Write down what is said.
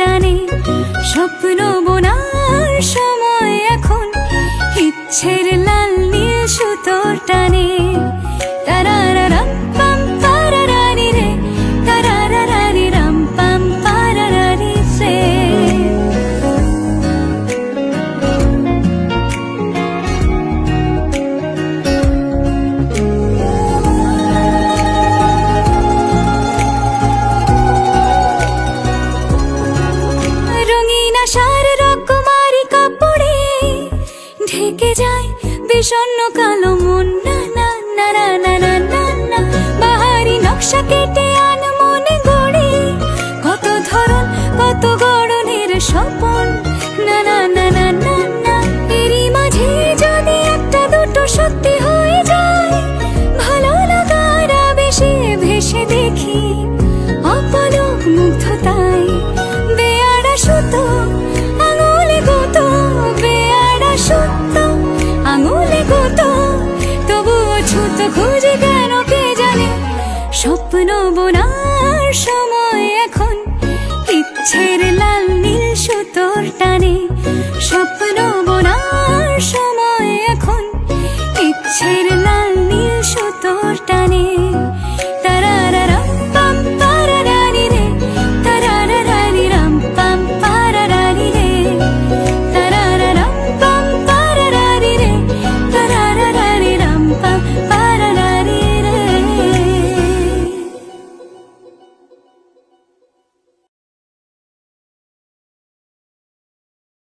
টানে, স্বপ্ন বোনার সময় এখন, ইচ্ছের লাল নীল সুতোর টানে। তারারারাম পাম পারারারি রে, তারারারারি রাম পাম পারারারি রে। রঙিন আশার রকমারি কাপড়ে ঢেকে যায় বিষণ্ণ কালো মন। না না না না না না না না, বাহারি নকশা কেটে আন মনে গড়ে, কত ধরন কত গড়নের স্বপন। না না না না না না, এরই মাঝে যদি একটা দুটো সত্যি হয়ে যায়, ভালো লাগার আবেশে ভেসে দেখি অপলক মুগ্ধতায়। বেয়ারা সুতো আঙুলে গুতো, বেয়ারা সুতো আঙুলে গুতো, তবুও ছুতো খুঁজে কেন কে জানে। স্বপ্ন বোনার সময় এখন, ইচ্ছের